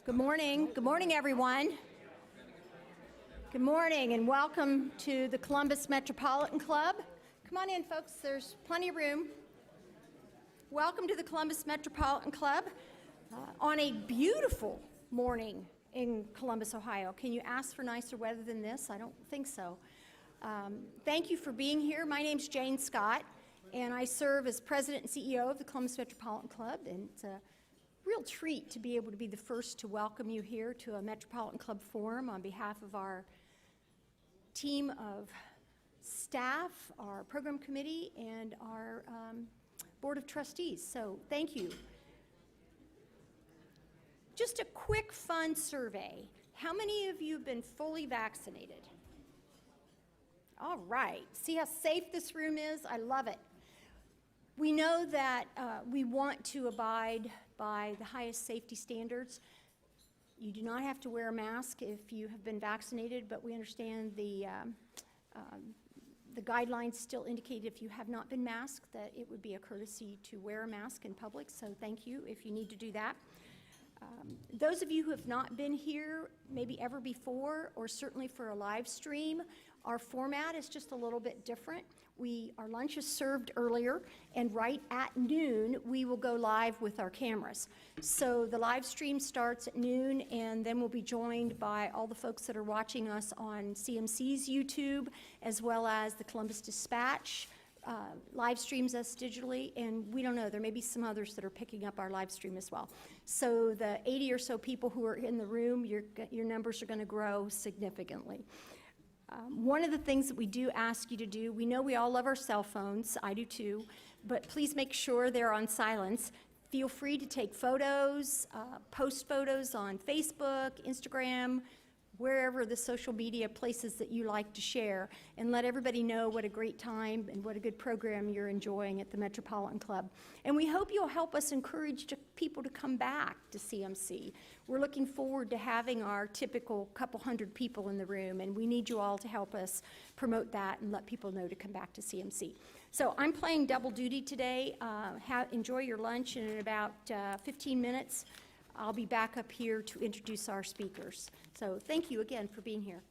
Good morning. Good morning, everyone. Good morning, and welcome to the Columbus Metropolitan Club. Come on in, folks. There's plenty of room. Welcome to the Columbus Metropolitan Club on a beautiful morning in Columbus, Ohio. Can you ask for nicer weather than this? I don't think so. Thank you for being here. My name's Jane Scott, and I serve as President and CEO of the Columbus Metropolitan Club, and it's a real treat to be able to be the first to welcome you here to a Metropolitan Club Forum on behalf of our team of staff, our program committee, and our Board of Trustees. So thank you. Just a quick fun survey. How many of you have been fully vaccinated? All right. See how safe this room is? I love it. We know that we want to abide by the highest safety standards. You do not have to wear a mask if you have been vaccinated, but we understand the guidelines still indicate if you have not been masked that it would be a courtesy to wear a mask in public, so thank you if you need to do that. Those of you who have not been here maybe ever before, or certainly for a live stream, our format is just a little bit different. Our lunch is served earlier, and right at noon, we will go live with our cameras. So the live stream starts at noon, and then we'll be joined by all the folks that are watching us on CMC's YouTube, as well as the Columbus Dispatch live streams us digitally, and we don't know, there may be some others that are picking up our live stream as well. So the 80 or so people who are in the room, your numbers are going to grow significantly. One of the things that we do ask you to do, we know we all love our cell phones, I do too, but please make sure they're on silence. Feel free to take photos, post photos on Facebook, Instagram, wherever the social media places that you like to share, and let everybody know what a great time and what a good program you're enjoying at the Metropolitan Club. And we hope you'll help us encourage people to come back to CMC. We're looking forward to having our typical couple hundred people in the room, and we need you all to help us promote that and let people know to come back to CMC. So I'm playing double duty today. Enjoy your lunch, and in about 15 minutes, I'll be back up here to introduce our speakers. So thank you again for being here.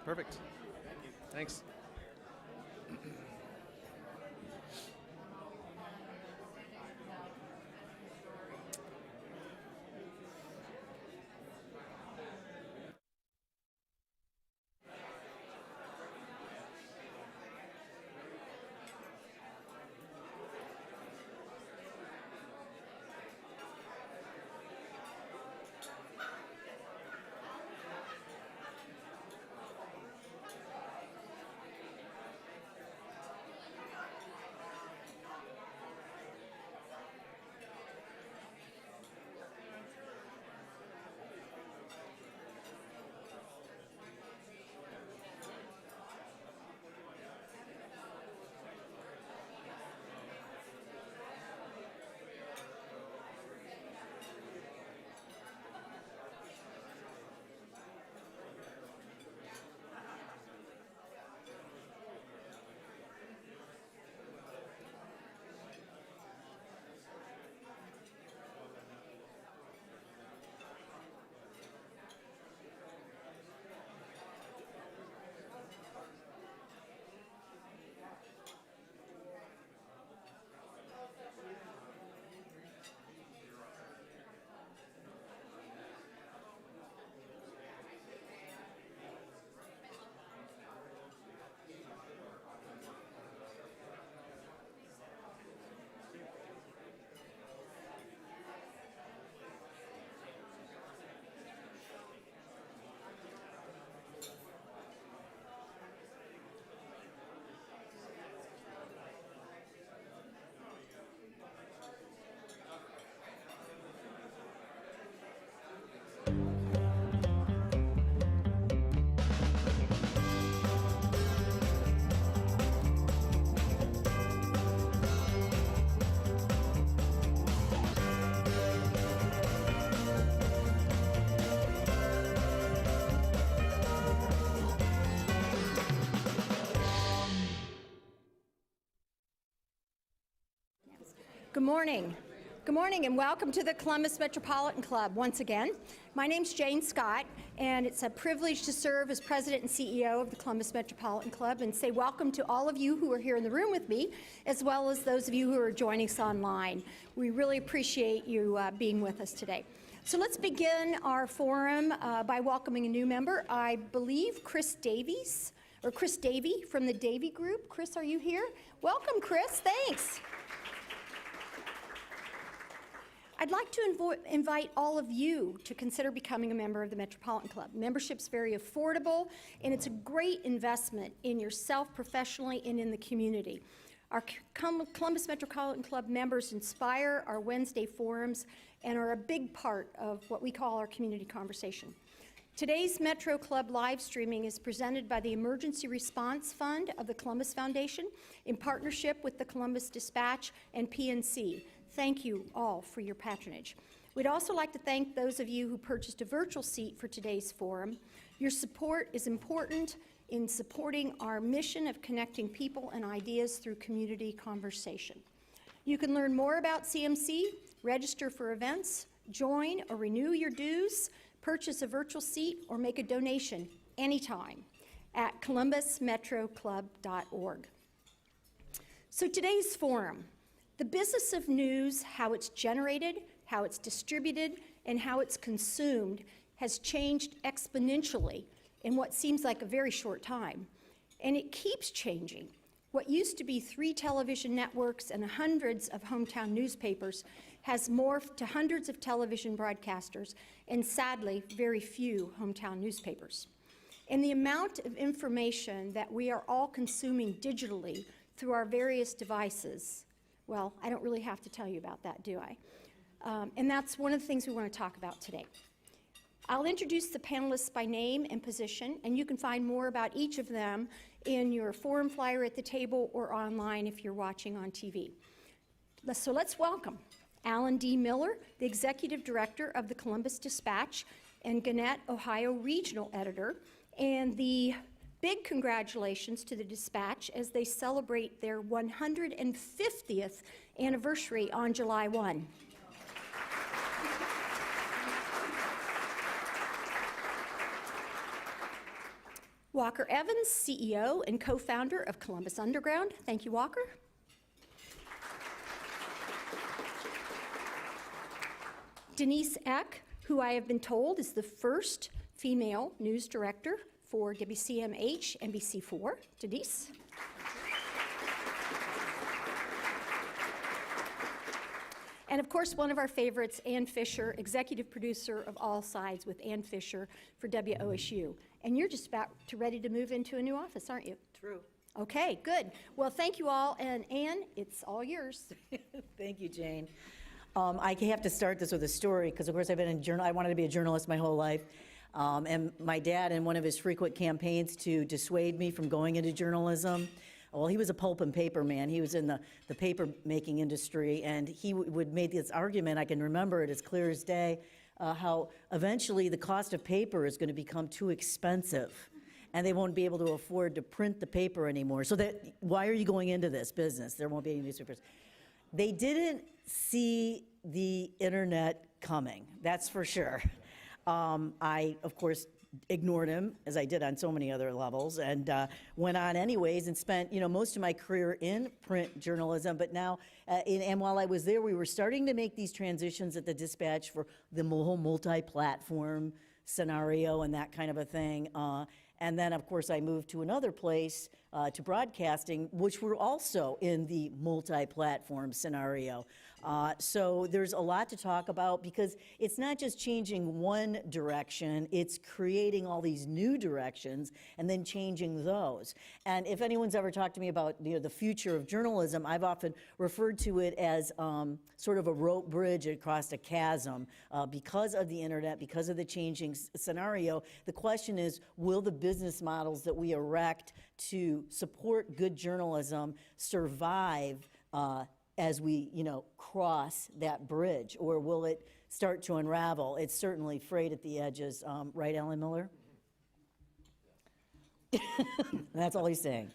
Perfect. Thanks. Good morning. Good morning and welcome to the Columbus Metropolitan Club once again. My name's Jane Scott and it's a privilege to serve as President and CEO of the Columbus Metropolitan Club and say welcome to all of you who are here in the room with me as well as those of you who are joining us online. We really appreciate you being with us today. So let's begin our forum by welcoming a new member. I believe Chris Davey from the Davey Group. Chris, are you here? Welcome, Chris. Thanks. I'd like to invite all of you to consider becoming a member of the Metropolitan Club. Membership's very affordable, and it's a great investment in yourself professionally and in the community. Our Columbus Metropolitan Club members inspire our Wednesday forums and are a big part of what we call our community conversation. Today's Metro Club live streaming is presented by the Emergency Response Fund of the Columbus Foundation in partnership with the Columbus Dispatch and PNC. Thank you all for your patronage. We'd also like to thank those of you who purchased a virtual seat for today's forum. Your support is important in supporting our mission of connecting people and ideas through community conversation. You can learn more about CMC, register for events, join or renew your dues, purchase a virtual seat, or make a donation anytime at columbusmetroclub.org. So today's forum, the business of news, how it's generated, how it's distributed, and how it's consumed has changed exponentially in what seems like a very short time. And it keeps changing. What used to be 3 television networks and hundreds of hometown newspapers has morphed to hundreds of television broadcasters and sadly, very few hometown newspapers. And the amount of information that we are all consuming digitally through our various devices, well, I don't really have to tell you about that, do I? And that's one of the things we want to talk about today. I'll introduce the panelists by name and position, and you can find more about each of them in your forum flyer at the table or online if you're watching on TV. So let's welcome Alan D. Miller, the Executive Director of the Columbus Dispatch and Gannet, Ohio Regional Editor, and the big congratulations to the Dispatch as they celebrate their 150th anniversary on July 1. Walker Evans, CEO and co-founder of Columbus Underground. Thank you, Walker. Denise Eck, who I have been told is the first female news director for WCMH NBC4. Denise. And of course, one of our favorites, Ann Fisher, executive producer of All Sides with Ann Fisher for WOSU. And you're just about ready to move into a new office, aren't you? True. Okay, good. Well, thank you all, and Ann, it's all yours. Thank you, Jane. I have to start this with a story because, of course, I wanted to be a journalist my whole life. And my dad, in one of his frequent campaigns to dissuade me from going into journalism, well, he was a pulp and paper man. He was in the paper making industry, and he would make this argument, I can remember it as clear as day, how eventually the cost of paper is going to become too expensive, and they won't be able to afford to print the paper anymore. So why are you going into this business? There won't be any newspapers. They didn't see the internet coming, that's for sure. I, of course, ignored him, as I did on so many other levels, and went on anyways and spent, most of my career in print journalism. But now, and while I was there, we were starting to make these transitions at the Dispatch for the whole multi-platform scenario and that kind of a thing. And then, of course, I moved to another place, to broadcasting, which were also in the multi-platform scenario. So there's a lot to talk about because it's not just changing one direction, it's creating all these new directions and then changing those. And if anyone's ever talked to me about the future of journalism, I've often referred to it as sort of a rope bridge across a chasm. Because of the internet, because of the changing scenario, the question is, will the business models that we erect to support good journalism survive as we, cross that bridge, or will it start to unravel? It's certainly frayed at the edges, right, Alan Miller? That's all he's saying.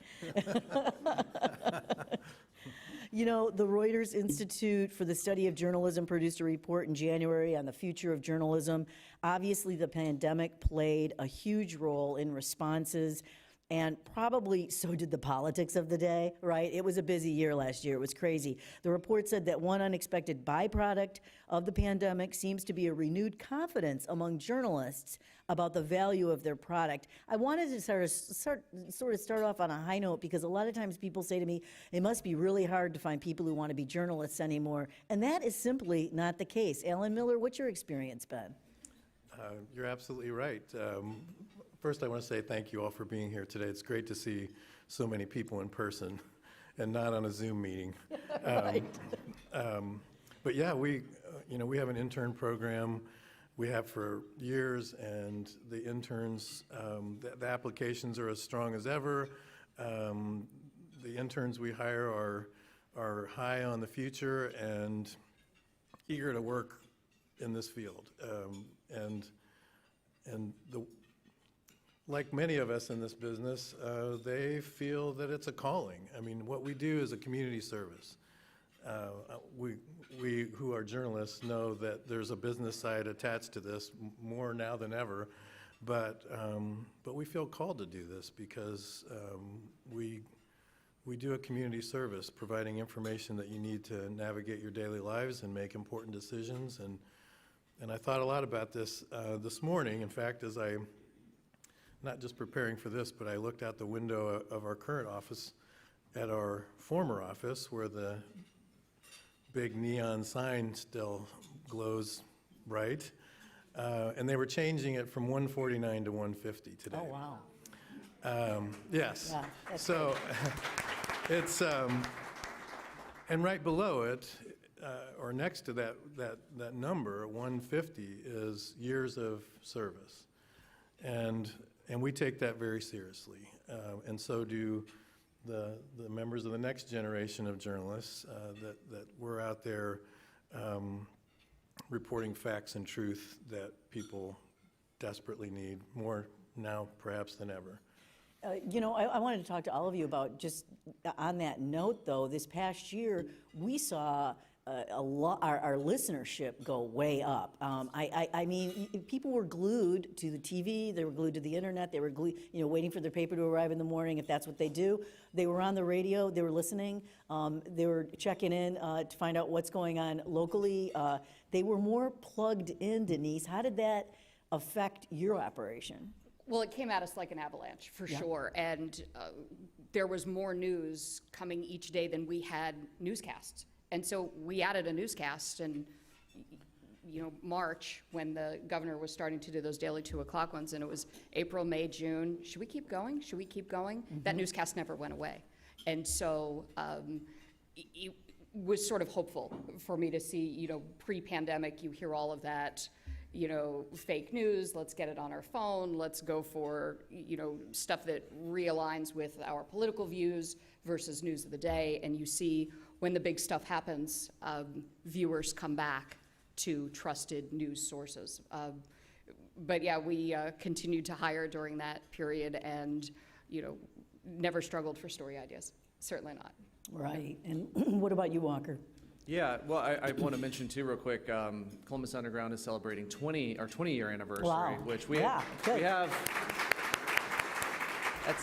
The Reuters Institute for the Study of Journalism produced a report in January on the future of journalism. Obviously, the pandemic played a huge role in responses, and probably so did the politics of the day, right? It was a busy year last year. It was crazy. The report said that one unexpected byproduct of the pandemic seems to be a renewed confidence among journalists about the value of their product. I wanted to start off on a high note because a lot of times people say to me, it must be really hard to find people who want to be journalists anymore. And that is simply not the case. Alan Miller, what's your experience been? You're absolutely right. First, I want to say thank you all for being here today. It's great to see so many people in person and not on a Zoom meeting. Right. But yeah, we have an intern program we have for years, and the interns, the applications are as strong as ever. The interns we hire are high on the future and eager to work in this field. Like many of us in this business, they feel that it's a calling. I mean, what we do is a community service. We who are journalists know that there's a business side attached to this more now than ever, but we feel called to do this because we do a community service, providing information that you need to navigate your daily lives and make important decisions. And I thought a lot about this this morning. In fact, as I not just preparing for this, but I looked out the window of our current office at our former office where the big neon sign still glows bright. And they were changing it from 149 to 150 today. Oh, wow. Yes. Yeah, so it's, and right below it, or next to that number, 150, is years of service. And we take that very seriously, and so do the members of the next generation of journalists that we're out there reporting facts and truth that people desperately need, more now perhaps than ever. I wanted to talk to all of you about just on that note, though, this past year we saw our listenership go way up. I mean, people were glued to the TV, they were glued to the internet, they were glued, waiting for their paper to arrive in the morning, if that's what they do. They were on the radio, they were listening, they were checking in to find out what's going on locally. They were more plugged in, Denise. How did that affect your operation? Well, it came at us like an avalanche, for sure. And there was more news coming each day than we had newscasts. And so we added a newscast, and March, when the governor was starting to do those daily 2 o'clock ones, and it was April, May, June. Should we keep going? Should we keep going? Mm-hmm. That newscast never went away. And so it was sort of hopeful for me to see, pre-pandemic, you hear all of that, fake news, let's get it on our phone, let's go for, stuff that realigns with our political views versus news of the day. And you see when the big stuff happens, viewers come back to trusted news sources. But yeah, we continued to hire during that period and, never struggled for story ideas. Certainly not. Right. And what about you, Walker? Yeah, well, I want to mention too real quick, Columbus Underground is celebrating our 20-year anniversary, Wow. which we Yeah, good. we have.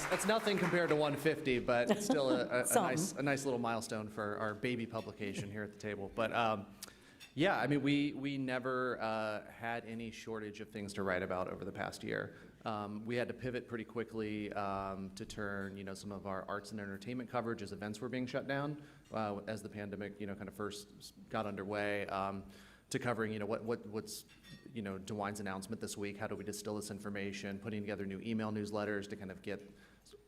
That's nothing compared to 150, but it's still a nice little milestone for our baby publication here at the table. But yeah, I mean, we never had any shortage of things to write about over the past year. We had to pivot pretty quickly to turn, some of our arts and entertainment coverage as events were being shut down as the pandemic, kind of first got underway, to covering, what's DeWine's announcement this week. How do we distill this information? Putting together new email newsletters to kind of get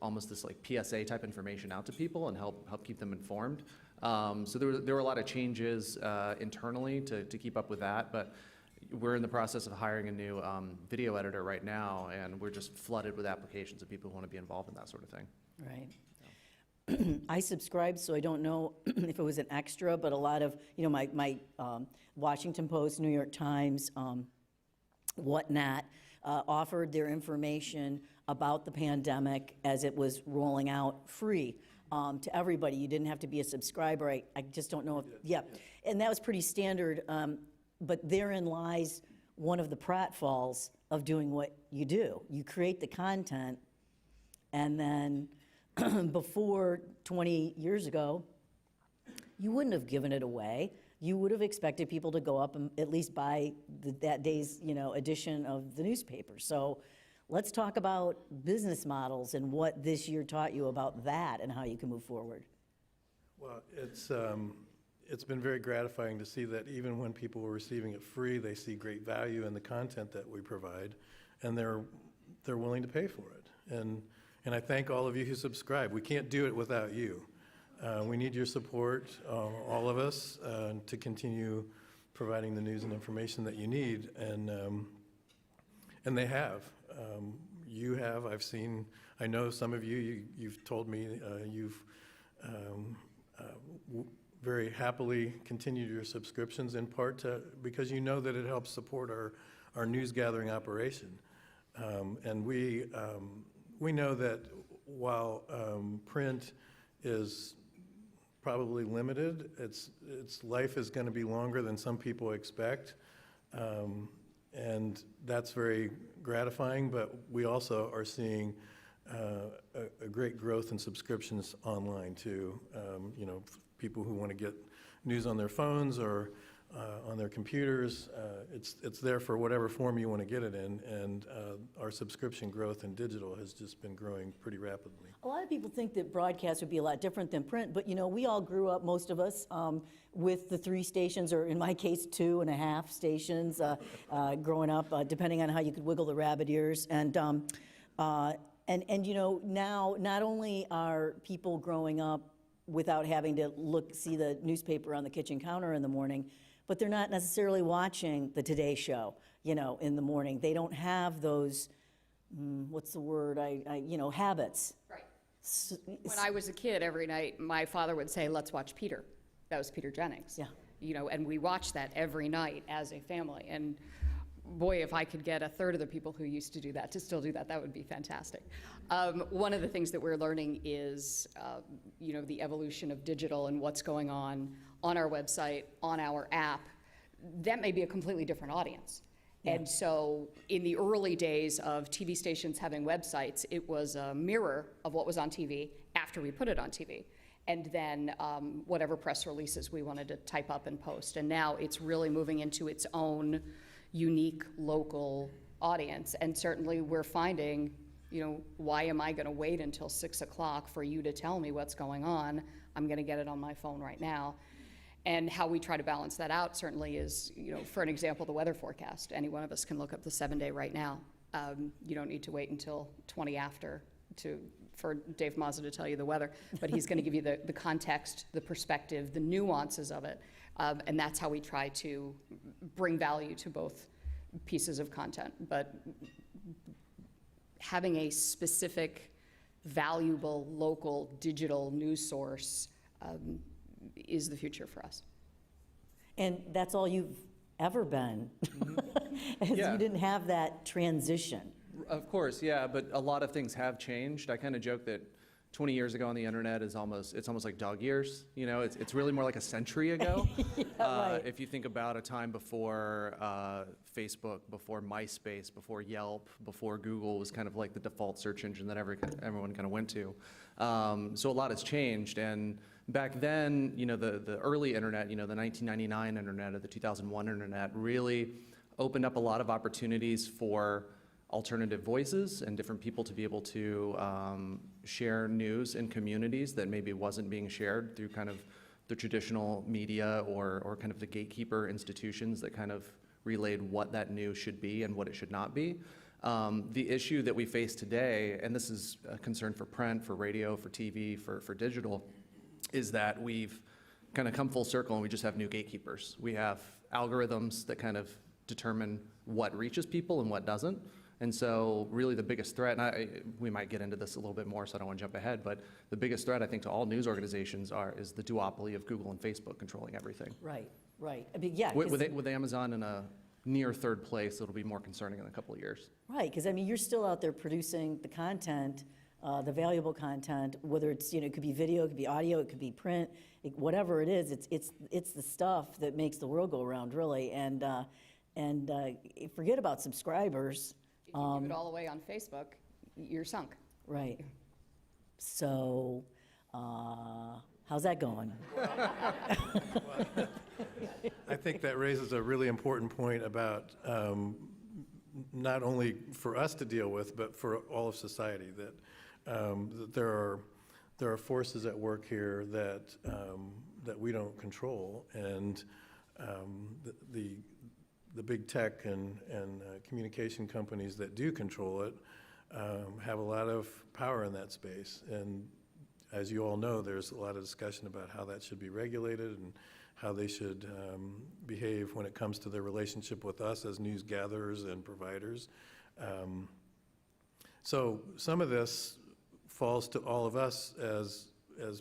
almost this like PSA type information out to people and help keep them informed. So there were a lot of changes internally to keep up with that, but we're in the process of hiring a new video editor right now, and we're just flooded with applications of people who want to be involved in that sort of thing. Right. I subscribe, so I don't know if it was an extra, but a lot of, my Washington Post, New York Times, whatnot, offered their information about the pandemic as it was rolling out free to everybody. You didn't have to be a subscriber. I just don't know if, yeah. And that was pretty standard, but therein lies one of the pratfalls of doing what you do. You create the content, and then before 20 years ago, you wouldn't have given it away. You would have expected people to go up and at least buy that day's, edition of the newspaper. So let's talk about business models and what this year taught you about that and how you can move forward. Well, it's been very gratifying to see that even when people were receiving it free, they see great value in the content that we provide, and they're willing to pay for it. And I thank all of you who subscribe. We can't do it without you. We need your support, all of us, to continue providing the news and information that you need, and they have. You have. I've seen. I know some of you've told me you've very happily continued your subscriptions, in part because you know that it helps support our news gathering operation, and we know that while print is probably limited, its life is going to be longer than some people expect, and that's very gratifying. But we also are seeing a great growth in subscriptions online too. People who want to get news on their phones or on their computers, it's there for whatever form you want to get it in, and our subscription growth in digital has just been growing pretty rapidly. A lot of people think that broadcast would be a lot different than print, but we all grew up, most of us, with the 3 stations, or in my case, 2.5 stations growing up, depending on how you could wiggle the rabbit ears. And now not only are people growing up without having to see the newspaper on the kitchen counter in the morning, but they're not necessarily watching the Today Show, in the morning. They don't have those, what's the word, habits. Right. When I was a kid, every night, my father would say, "Let's watch Peter." That was Peter Jennings. Yeah. And we watched that every night as a family. And boy, if I could get a third of the people who used to do that to still do that, that would be fantastic. One of the things that we're learning is, the evolution of digital and what's going on on our website, on our app, that may be a completely different audience. Yeah. And so in the early days of TV stations having websites, it was a mirror of what was on TV after we put it on TV. And then whatever press releases we wanted to type up and post. And now it's really moving into its own unique local audience. And certainly we're finding, why am I gonna wait until 6 o'clock for you to tell me what's going on? I'm gonna get it on my phone right now. And how we try to balance that out certainly is, for an example, the weather forecast. Any one of us can look up the 7-day right now. You don't need to wait until 20 after for Dave Mazza to tell you the weather, but he's going to give you the context, the perspective, the nuances of it, and that's how we try to bring value to both pieces of content. But having a specific, valuable, local, digital news source is the future for us. And that's all you've ever been. As Yeah. you didn't have that transition. Of course, yeah, but a lot of things have changed. I kind of joke that 20 years ago on the internet it's almost like dog years. It's really more like a century ago. right. If you think about a time before Facebook, before MySpace, before Yelp, before Google was kind of like the default search engine that everyone kind of went to. So a lot has changed, and back then, the early internet, the 1999 internet or the 2001 internet really opened up a lot of opportunities for alternative voices and different people to be able to share news in communities that maybe wasn't being shared through kind of the traditional media or kind of the gatekeeper institutions that kind of relayed what that news should be and what it should not be. The issue that we face today, and this is a concern for print, for radio, for TV, for digital, is that we've kind of come full circle and we just have new gatekeepers. We have algorithms that kind of determine what reaches people and what doesn't. And so really the biggest threat, and we might get into this a little bit more, so I don't want to jump ahead, but the biggest threat I think to all news organizations is the duopoly of Google and Facebook controlling everything. Right. I mean, yeah. 'Cause- With Amazon in a near third place, it'll be more concerning in a couple of years. Right, because I mean, you're still out there producing the content, the valuable content, whether it's, it could be video, it could be audio, it could be print, whatever it is, it's the stuff that makes the world go around, really. And forget about subscribers. If you give it all away on Facebook, you're sunk. Right. So, how's that going? I think that raises a really important point about not only for us to deal with, but for all of society, that there are forces at work here that we don't control, and the big tech and communication companies that do control it have a lot of power in that space. And as you all know, there's a lot of discussion about how that should be regulated and how they should behave when it comes to their relationship with us as news gatherers and providers. So some of this falls to all of us as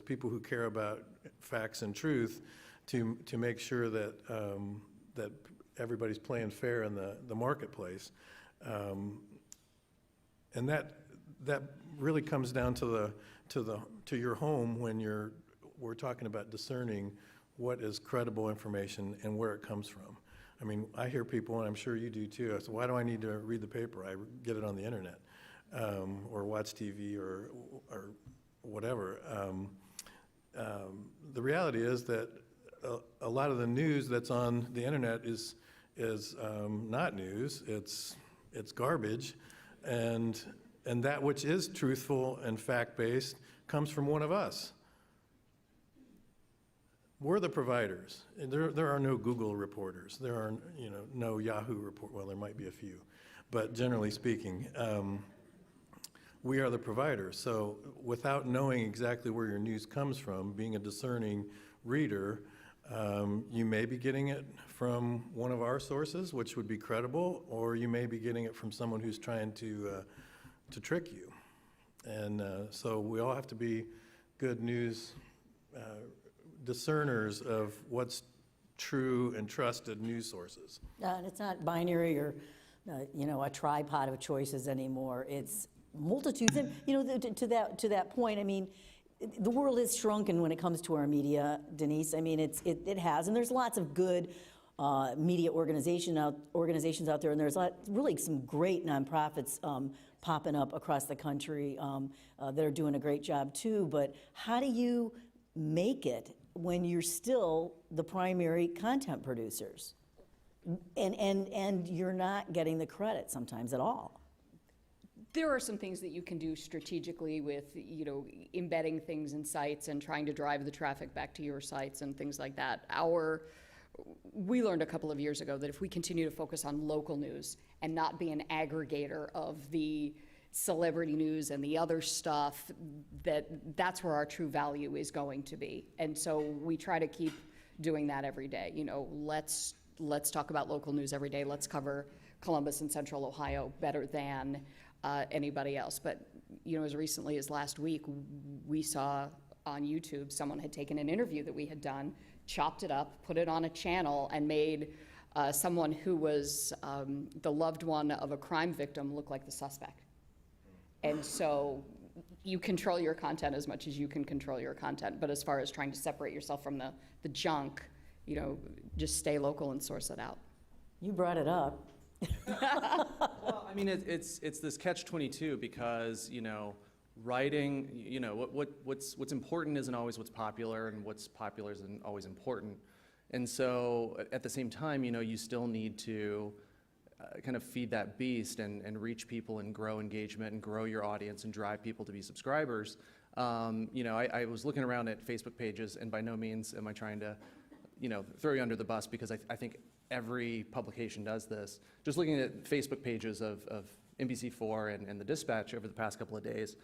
people who care about facts and truth to make sure that that everybody's playing fair in the marketplace. And that really comes down to your home when we're talking about discerning what is credible information and where it comes from. I mean, I hear people, and I'm sure you do too, I say, why do I need to read the paper? I get it on the internet, or watch TV or whatever. The reality is that a lot of the news that's on the internet is not news. It's garbage, and that which is truthful and fact-based comes from one of us. We're the providers. There are no Google reporters. There are no Yahoo report. Well, there might be a few, but generally speaking, we are the providers. So without knowing exactly where your news comes from, being a discerning reader, you may be getting it from one of our sources, which would be credible, or you may be getting it from someone who's trying to trick you. And so we all have to be good news discerners of what's true and trusted news sources. And it's not binary or, a tripod of choices anymore. It's multitudes. And, to that point, I mean, the world has shrunken when it comes to our media, Denise. I mean, it has, and there's lots of good media organizations out there, and there's really some great nonprofits popping up across the country that are doing a great job too. But how do you make it when you're still the primary content producers, and you're not getting the credit sometimes at all? There are some things that you can do strategically with, embedding things in sites and trying to drive the traffic back to your sites and things like that. We learned a couple of years ago that if we continue to focus on local news and not be an aggregator of the celebrity news and the other stuff, that's where our true value is going to be. And so we try to keep doing that every day. Let's talk about local news every day. Let's cover Columbus and Central Ohio better than anybody else. But as recently as last week, we saw on YouTube someone had taken an interview that we had done, chopped it up, put it on a channel, and made someone who was the loved one of a crime victim look like the suspect. And so you control your content as much as you can control your content. But as far as trying to separate yourself from the junk, just stay local and source it out. You brought it up. Well, I mean, it's this catch-22 because, writing, what's important isn't always what's popular, and what's popular isn't always important. And so at the same time, you still need to kind of feed that beast and reach people and grow engagement and grow your audience and drive people to be subscribers. I was looking around at Facebook pages, and by no means am I trying to, throw you under the bus, because I think every publication does this. Just looking at Facebook pages of NBC4 and the Dispatch over the past couple of days,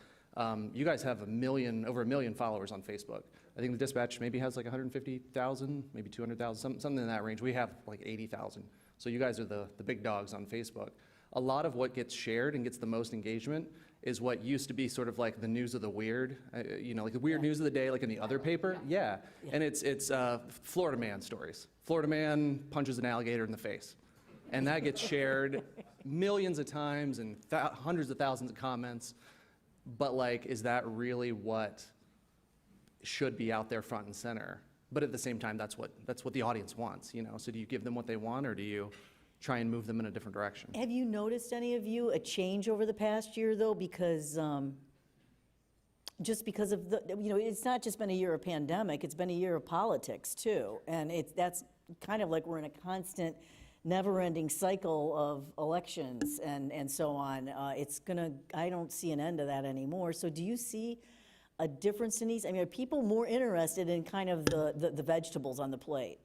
you guys have over 1 million followers on Facebook. I think the Dispatch maybe has like 150,000, maybe 200,000, something in that range. We have like 80,000. So you guys are the big dogs on Facebook. A lot of what gets shared and gets the most engagement is what used to be sort of like the news of the weird, like the weird news of the day, like in the other paper. Yeah. And it's Florida man stories. Florida man punches an alligator in the face. And that gets shared millions of times and hundreds of thousands of comments. But is that really what should be out there front and center? But at the same time, that's what the audience wants, So do you give them what they want, or do you try and move them in a different direction? Have you noticed, any of you, a change over the past year, though? Because just because of it's not just been a year of pandemic, it's been a year of politics too. And that's kind of like we're in a constant, never-ending cycle of elections and so on. I don't see an end to that anymore. So do you see a difference in these? I mean, are people more interested in kind of the vegetables on the plate?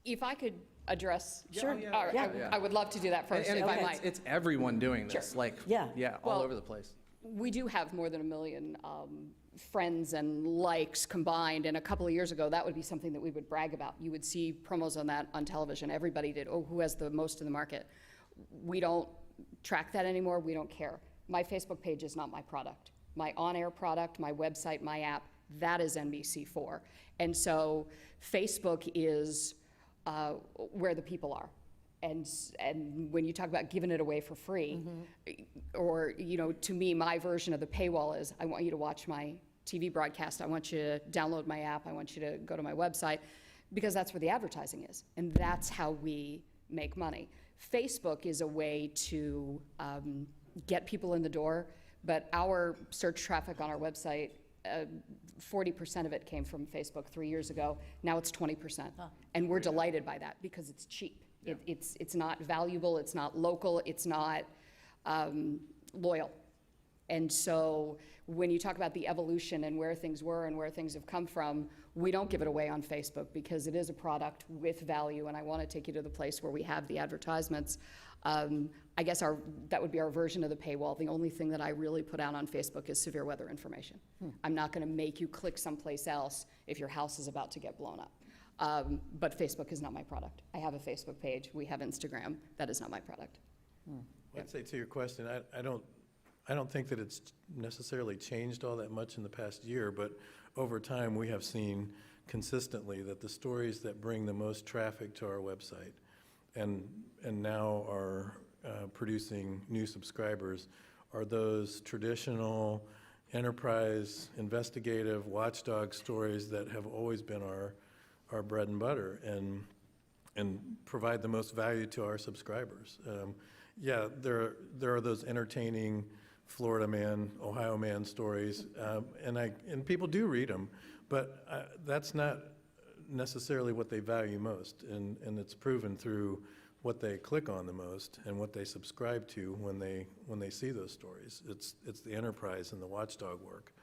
If I could address, Sure. I would love to do that first, And if I might. it's everyone doing this, Sure. all Well, over the place. We do have more than 1 million friends and likes combined, and a couple of years ago, that would be something that we would brag about. You would see promos on that on television. Everybody did. Oh, who has the most in the market? We don't track that anymore. We don't care. My Facebook page is not my product. My on-air product, my website, my app, that is NBC4. And so Facebook is where the people are. And when you talk about giving it away for free, or, to me, my version of the paywall is, I want you to watch my TV broadcast, I want you to download my app, I want you to go to my website, because that's where the advertising is, and that's how we make money. Facebook is a way to get people in the door, but our search traffic on our website, 40% of it came from Facebook 3 years ago. Now it's 20%. And we're delighted by that because it's cheap. Yeah. It's not valuable, it's not local, it's not loyal. And so when you talk about the evolution and where things were and where things have come from, we don't give it away on Facebook because it is a product with value, and I want to take you to the place where we have the advertisements. I guess that would be our version of the paywall. The only thing that I really put out on Facebook is severe weather information. I'm not going to make you click someplace else if your house is about to get blown up. But Facebook is not my product. I have a Facebook page. We have Instagram. That is not my product. I'd say to your question, I don't think that it's necessarily changed all that much in the past year, but over time we have seen consistently that the stories that bring the most traffic to our website and now are producing new subscribers are those traditional enterprise, investigative, watchdog stories that have always been our bread and butter, and provide the most value to our subscribers. Yeah, there are those entertaining Florida man, Ohio man stories, and people do read them, but that's not necessarily what they value most, and it's proven through what they click on the most and what they subscribe to when they see those stories. It's the enterprise and the watchdog work.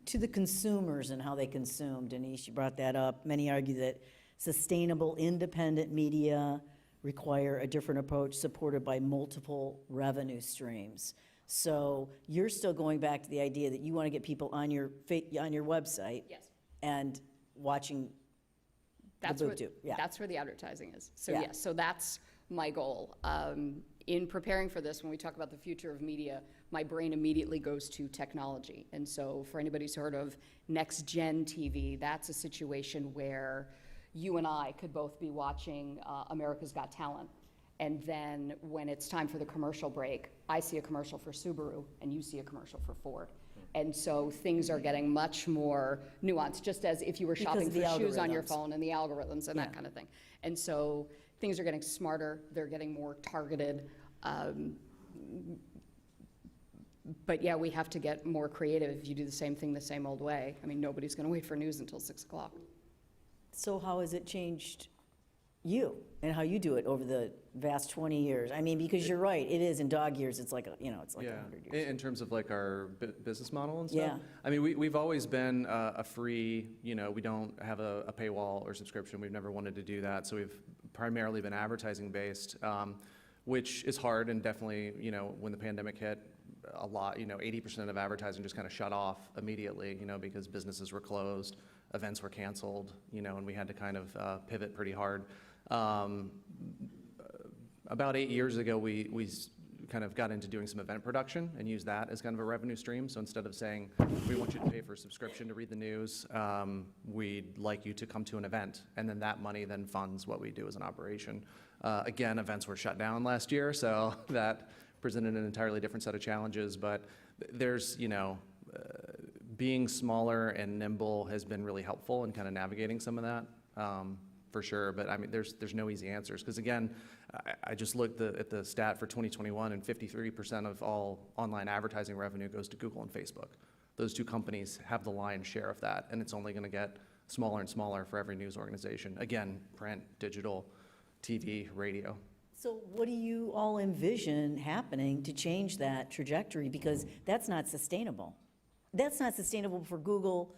To the consumers and how they consume, Denise, you brought that up. Many argue that sustainable, independent media require a different approach supported by multiple revenue streams. So you're still going back to the idea that you want to get people on your website. Yes. And watching the WOSU. Yeah. That's where the advertising is. So Yeah. yes, so that's my goal. In preparing for this, when we talk about the future of media, my brain immediately goes to technology. And so for anybody who's heard of next gen TV, that's a situation where you and I could both be watching America's Got Talent. And then when it's time for the commercial break, I see a commercial for Subaru and you see a commercial for Ford. And so things are getting much more nuanced, just as if you were shopping for shoes on your phone and the algorithms and that kind of thing. And so things are getting smarter, they're getting more targeted. But yeah, we have to get more creative. If you do the same thing the same old way, I mean, nobody's going to wait for news until 6 o'clock. So how has it changed you and how you do it over the vast 20 years? I mean, because you're right, it is in dog years, it's like, it's like 100 years. In terms of like our business model and stuff? Yeah. I mean, we've always been a free, we don't have a paywall or subscription. We've never wanted to do that. So we've primarily been advertising based, which is hard, and definitely, when the pandemic hit, a lot, 80% of advertising just kind of shut off immediately, because businesses were closed, events were canceled, and we had to kind of pivot pretty hard. About 8 years ago, we kind of got into doing some event production and used that as kind of a revenue stream. So instead of saying, we want you to pay for a subscription to read the news, we'd like you to come to an event. And then that money then funds what we do as an operation. Again, events were shut down last year, so that presented an entirely different set of challenges. But there's, being smaller and nimble has been really helpful in kind of navigating some of that. For sure, but I mean, there's no easy answers, because again, I just looked at the stat for 2021, and 53% of all online advertising revenue goes to Google and Facebook. Those two companies have the lion's share of that, and it's only going to get smaller and smaller for every news organization. Again, print, digital, TV, radio. So what do you all envision happening to change that trajectory? Because that's not sustainable. That's not sustainable for Google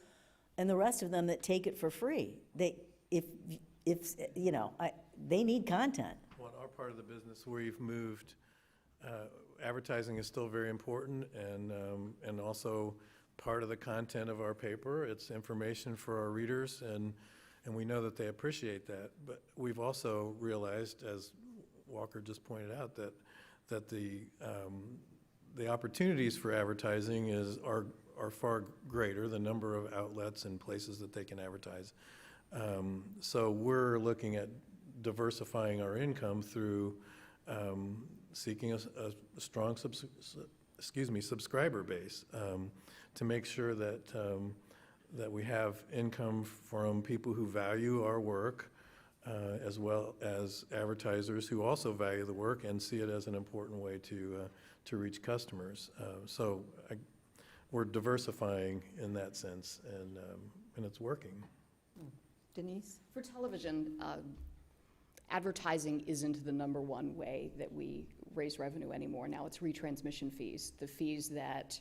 and the rest of them that take it for free. They need content. Well, in our part of the business, we've moved, advertising is still very important, and also part of the content of our paper. It's information for our readers, and we know that they appreciate that. But we've also realized, as Walker just pointed out, that the opportunities for advertising are far greater, the number of outlets and places that they can advertise. So we're looking at diversifying our income through seeking a strong subscriber base, to make sure that we have income from people who value our work, as well as advertisers who also value the work and see it as an important way to reach customers. So we're diversifying in that sense, and it's working. Denise? For television, advertising isn't the number one way that we raise revenue anymore. Now it's retransmission fees, the fees that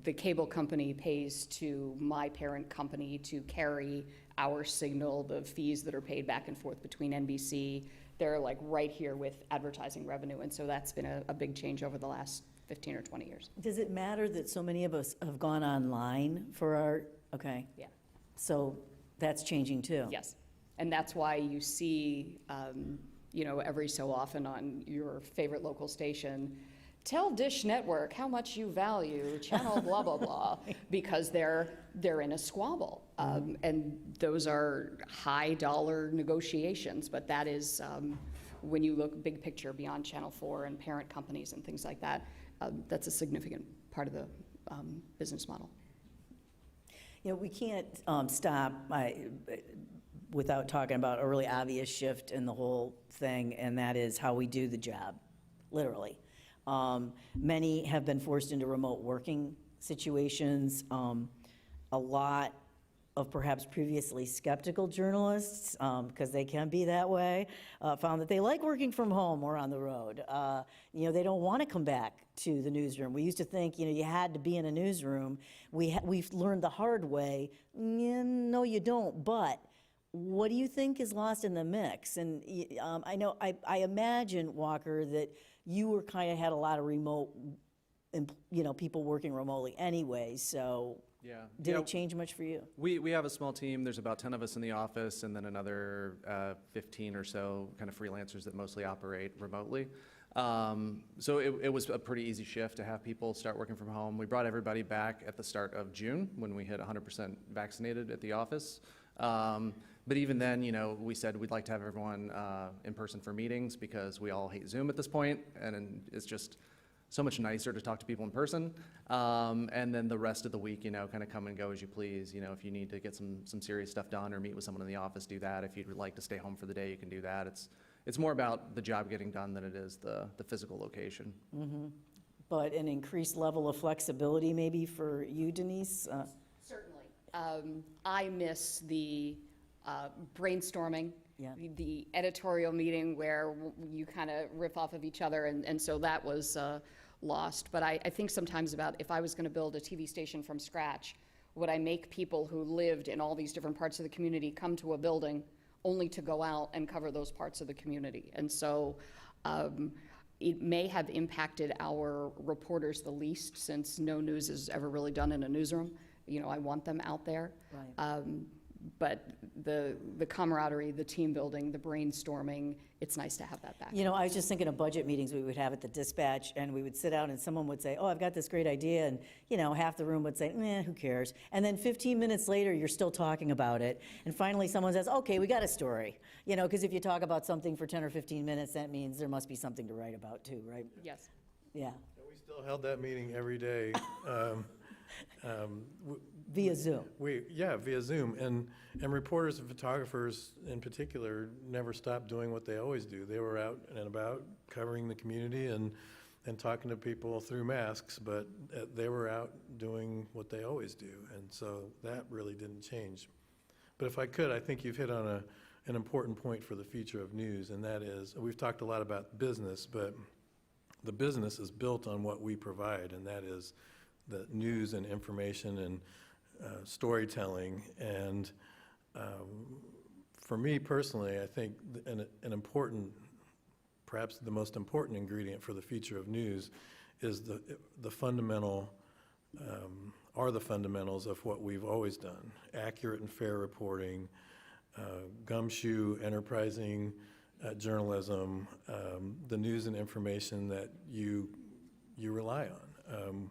the cable company pays to my parent company to carry our signal, the fees that are paid back and forth between NBC. They're like right here with advertising revenue, and so that's been a big change over the last 15 or 20 years. Does it matter that so many of us have gone online for our, okay. Yeah. So that's changing too? Yes, and that's why you see, every so often on your favorite local station, tell Dish Network how much you value channel blah, blah, blah, because they're in a squabble. And those are high dollar negotiations, but that is when you look big picture beyond Channel 4 and parent companies and things like that, that's a significant part of the business model. You know, we can't stop without talking about a really obvious shift in the whole thing, and that is how we do the job, literally. Many have been forced into remote working situations. A lot of perhaps previously skeptical journalists, because they can be that way, found that they like working from home or on the road. You know, they don't want to come back to the newsroom. We used to think, you know, you had to be in a newsroom. We've learned the hard way. No, you don't. But what do you think is lost in the mix? And I imagine, Walker, that you were kind of had a lot of remote, you know, people working remotely anyway. So Yeah. did Yeah, it change much for you? we have a small team. There's about 10 of us in the office, and then another 15 or so kind of freelancers that mostly operate remotely. So it was a pretty easy shift to have people start working from home. We brought everybody back at the start of June when we hit 100% vaccinated at the office. But even then, you know, we said we'd like to have everyone in person for meetings because we all hate Zoom at this point, and it's just so much nicer to talk to people in person. And then the rest of the week, you know, kind of come and go as you please. You know, if you need to get some serious stuff done or meet with someone in the office, do that. If you'd like to stay home for the day, you can do that. It's more about the job getting done than it is the physical location. But an increased level of flexibility maybe for you, Denise? Certainly. I miss the brainstorming, Yeah. the editorial meeting where you kind of riff off of each other, and so that was lost. But I think sometimes about if I was going to build a TV station from scratch, would I make people who lived in all these different parts of the community come to a building only to go out and cover those parts of the community? And so it may have impacted our reporters the least, since no news is ever really done in a newsroom. You know, I want them out there. Right. But the camaraderie, the team building, the brainstorming, it's nice to have that back. You know, I was just thinking of budget meetings we would have at the dispatch, and we would sit down and someone would say, oh, I've got this great idea, and, you know, half the room would say, who cares? And then 15 minutes later, you're still talking about it, and finally someone says, okay, we got a story. You know, because if you talk about something for 10 or 15 minutes, that means there must be something to write about too, right? Yes. Yeah. We still held that meeting every day. Via Zoom. Via Zoom. And reporters and photographers in particular never stopped doing what they always do. They were out and about covering the community and talking to people through masks, but they were out doing what they always do. And so that really didn't change. But if I could, I think you've hit on an important point for the future of news, and that is, we've talked a lot about business, but the business is built on what we provide, and that is the news and information and storytelling. And for me personally, I think an important, perhaps the most important ingredient for the future of news is the fundamental, are the fundamentals of what we've always done: accurate and fair reporting, gumshoe, enterprising journalism, the news and information that you rely on.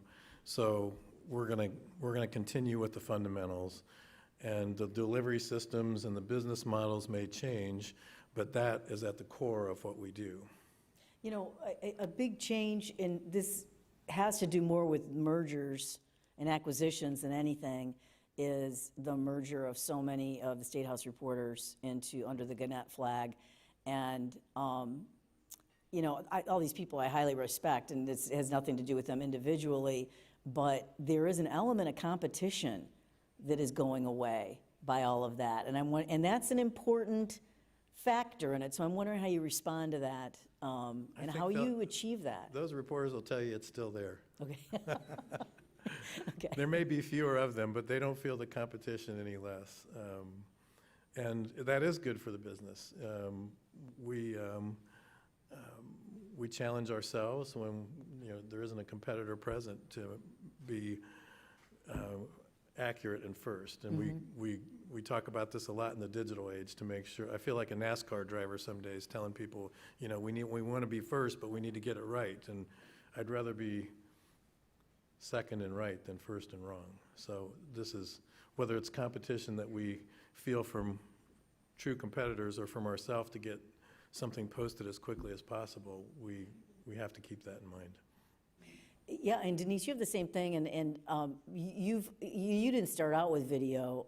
So we're gonna continue with the fundamentals, and the delivery systems and the business models may change, but that is at the core of what we do. You know, a big change in this has to do more with mergers and acquisitions than anything, is the merger of so many of the State House reporters under the Gannet flag. And, you know, all these people I highly respect, and this has nothing to do with them individually, but there is an element of competition that is going away by all of that. And that's an important factor in it. So I'm wondering how you respond to that, and think how you achieve that. Those reporters will tell you it's still there. Okay. Okay. There may be fewer of them, but they don't feel the competition any less. And that is good for the business. We challenge ourselves when, you know, there isn't a competitor present to be accurate and first. And we talk about this a lot in the digital age to make sure. I feel like a NASCAR driver some days telling people, you know, we want to be first, but we need to get it right. And I'd rather be second and right than first and wrong. So this is, whether it's competition that we feel from true competitors or from ourselves to get something posted as quickly as possible, we have to keep that in mind. Yeah, and Denise, you have the same thing, and you didn't start out with video,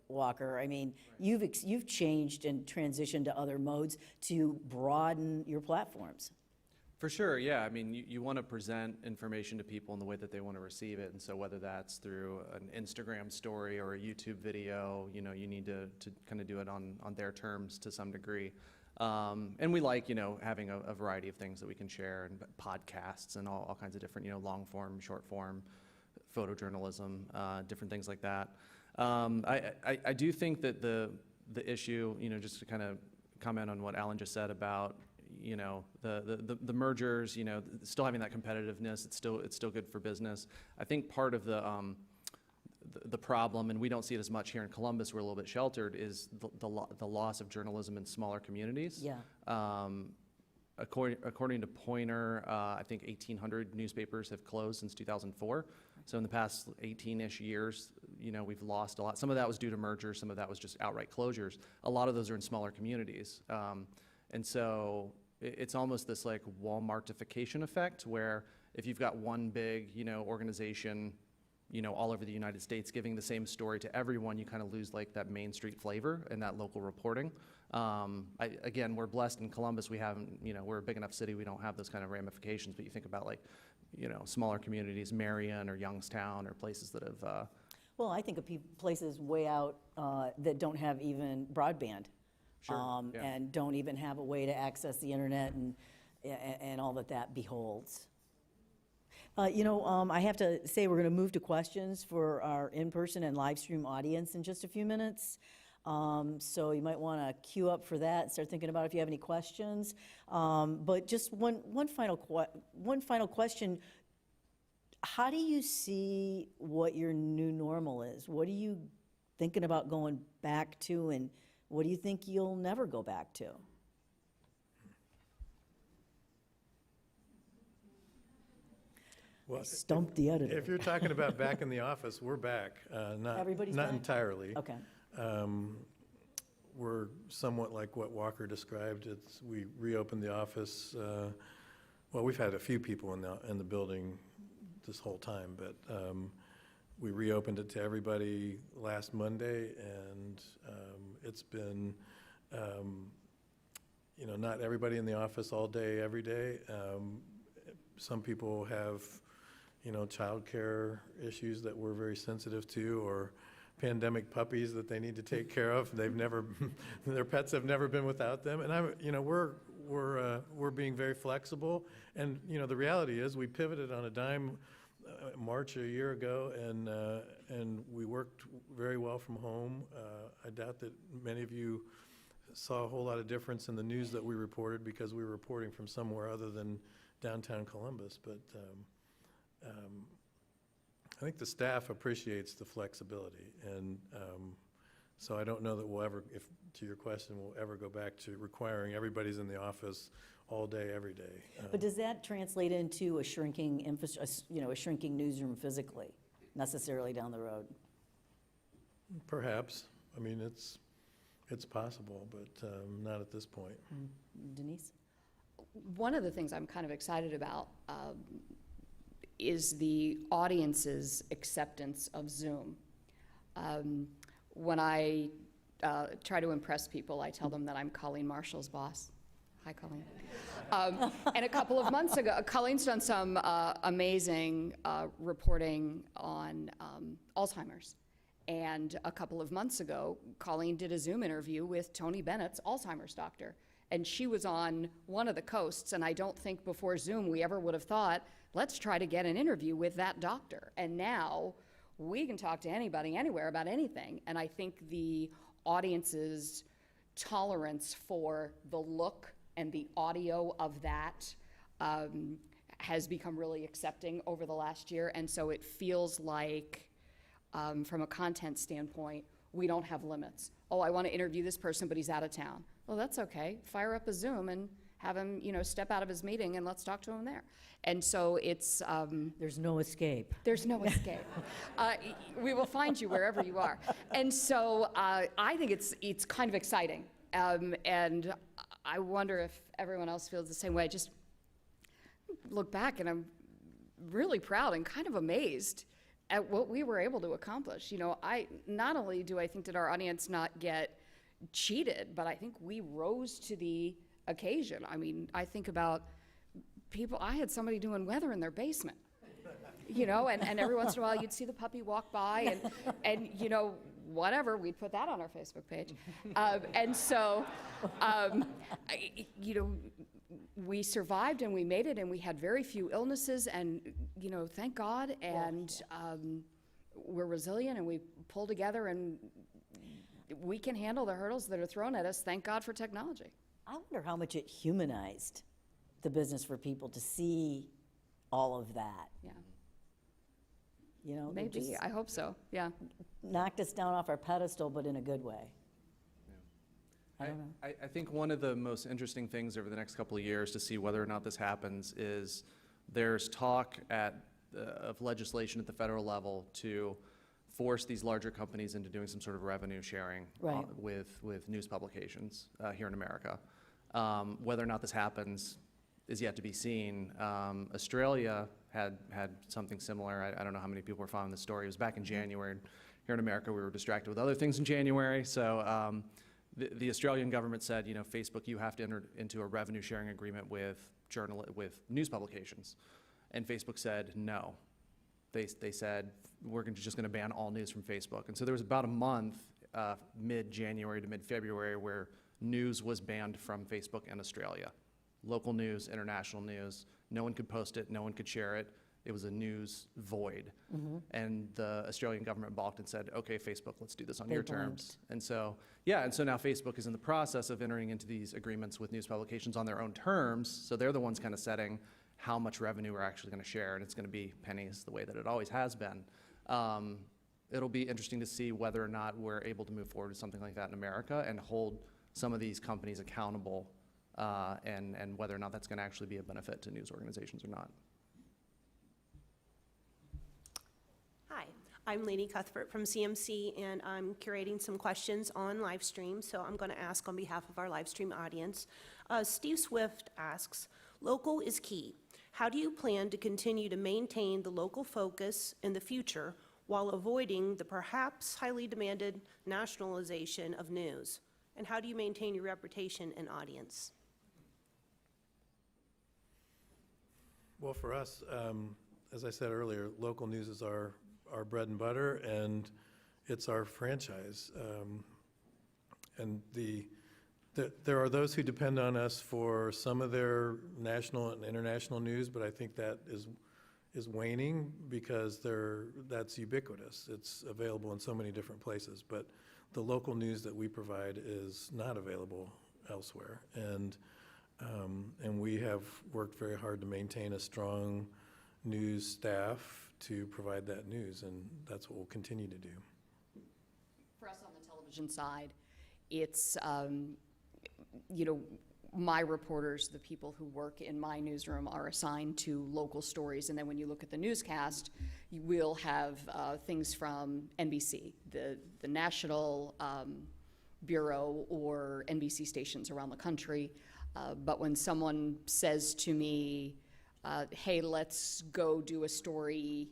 Walker. I mean, you've changed and transitioned to other modes to broaden your platforms. For sure, yeah. I mean, you want to present information to people in the way that they want to receive it, and so whether that's through an Instagram story or a YouTube video, you need to kind of do it on their terms to some degree. And we like, having a variety of things that we can share, and podcasts and all kinds of different, long form, short form, photojournalism, different things like that. I do think that the issue, just to kind of comment on what Alan just said about, the mergers, still having that competitiveness, it's still good for business. I think part of the problem, and we don't see it as much here in Columbus, we're a little bit sheltered, is the loss of journalism in smaller communities. Yeah. According to Poynter, I think 1,800 newspapers have closed since 2004. So in the past 18-ish years, we've lost a lot. Some of that was due to mergers, some of that was just outright closures. A lot of those are in smaller communities. And so it's almost this like Walmartification effect, where if you've got one big, organization, all over the United States giving the same story to everyone, you kind of lose like that Main Street flavor and that local reporting. Again, we're blessed in Columbus. We haven't, we're a big enough city. We don't have those kind of ramifications. But you think about like, smaller communities, Marion or Youngstown, or places that have. Well, I think of places way out that don't have even broadband. Sure, yeah. And don't even have a way to access the internet and all that beholds. I have to say we're going to move to questions for our in-person and live stream audience in just a few minutes. So you might want to queue up for that and start thinking about if you have any questions. But just one final question. How do you see what your new normal is? What are you thinking about going back to, and what do you think you'll never go back to? Well, Stumped the editor. if you're talking about back in the office, we're back. Everybody's not back? entirely. Okay. We're somewhat like what Walker described. We reopened the office. Well, we've had a few people in the building this whole time, but we reopened it to everybody last Monday, and it's been, not everybody in the office all day, every day. Some people have, childcare issues that we're very sensitive to, or pandemic puppies that they need to take care of. Their pets have never been without them. And we're being very flexible. And, the reality is we pivoted on a dime March a year ago, and we worked very well from home. I doubt that many of you saw a whole lot of difference in the news that we reported, because we were reporting from somewhere other than downtown Columbus. But I think the staff appreciates the flexibility, and so I don't know that we'll ever, to your question, we'll ever go back to requiring everybody's in the office all day, every day. But does that translate into a shrinking a shrinking newsroom physically, necessarily down the road? Perhaps. I mean, it's possible, but not at this point. Denise? One of the things I'm kind of excited about is the audience's acceptance of Zoom. When I try to impress people, I tell them that I'm Colleen Marshall's boss. Hi, Colleen. And a couple of months ago, Colleen's done some amazing reporting on Alzheimer's. And a couple of months ago, Colleen did a Zoom interview with Tony Bennett's Alzheimer's doctor. And she was on one of the coasts, and I don't think before Zoom we ever would have thought, let's try to get an interview with that doctor. And now we can talk to anybody, anywhere, about anything. And I think the audience's tolerance for the look and the audio of that has become really accepting over the last year. And so it feels like, from a content standpoint, we don't have limits. Oh, I want to interview this person, but he's out of town. Well, that's okay. Fire up a Zoom and have him, step out of his meeting and let's talk to him there. And so it's... There's no escape. There's no escape. We will find you wherever you are. And so I think it's kind of exciting. And I wonder if everyone else feels the same way. I just look back and I'm really proud and kind of amazed at what we were able to accomplish. You know, not only do I think that our audience not get cheated, but I think we rose to the occasion. I mean, I think about people, I had somebody doing weather in their basement, you know, and every once in a while you'd see the puppy walk by and you know, whatever, we'd put that on our Facebook page. And so, you know, we survived and we made it and we had very few illnesses and, you know, thank God. And we're resilient and we pull together and we can handle the hurdles that are thrown at us. Thank God for technology. I wonder how much it humanized the business for people to see all of that. Yeah, You know, it maybe. just I hope so. Yeah. knocked us down off our pedestal, but in a good way. I don't know. I think one of the most interesting things over the next couple of years to see whether or not this happens is there's talk of legislation at the federal level to force these larger companies into doing some sort of revenue sharing Right. with news publications here in America. Whether or not this happens is yet to be seen. Australia had something similar. I don't know how many people were following the story. It was back in January. Here in America, we were distracted with other things in January. So the Australian government said, you know, Facebook, you have to enter into a revenue sharing agreement with news publications. And Facebook said no. They said, we're just going to ban all news from Facebook. And so there was about a month, mid-January to mid-February, where news was banned from Facebook in Australia. Local news, international news, no one could post it, no one could share it. It was a news void. And the Australian government balked and said, okay, Facebook, let's do this on your terms. And so, yeah, and so now Facebook is in the process of entering into these agreements with news publications on their own terms. So they're the ones kind of setting how much revenue we're actually going to share, and it's going to be pennies the way that it always has been. It'll be interesting to see whether or not we're able to move forward with something like that in America and hold some of these companies accountable, and whether or not that's going to actually be a benefit to news organizations or not. Hi, I'm Lainey Cuthbert from CMC, and I'm curating some questions on live stream, so I'm going to ask on behalf of our live stream audience. Steve Swift asks, local is key. How do you plan to continue to maintain the local focus in the future while avoiding the perhaps highly demanded nationalization of news? And how do you maintain your reputation and audience? Well, for us, as I said earlier, local news is our bread and butter, and it's our franchise. And there are those who depend on us for some of their national and international news, but I think that is waning because that's ubiquitous. It's available in so many different places, but the local news that we provide is not available elsewhere. And we have worked very hard to maintain a strong news staff to provide that news, and that's what we'll continue to do. For us on the television side, it's, you know, my reporters, the people who work in my newsroom, are assigned to local stories. And then when you look at the newscast, you will have things from NBC, the national bureau, or NBC stations around the country. But when someone says to me, hey, let's go do a story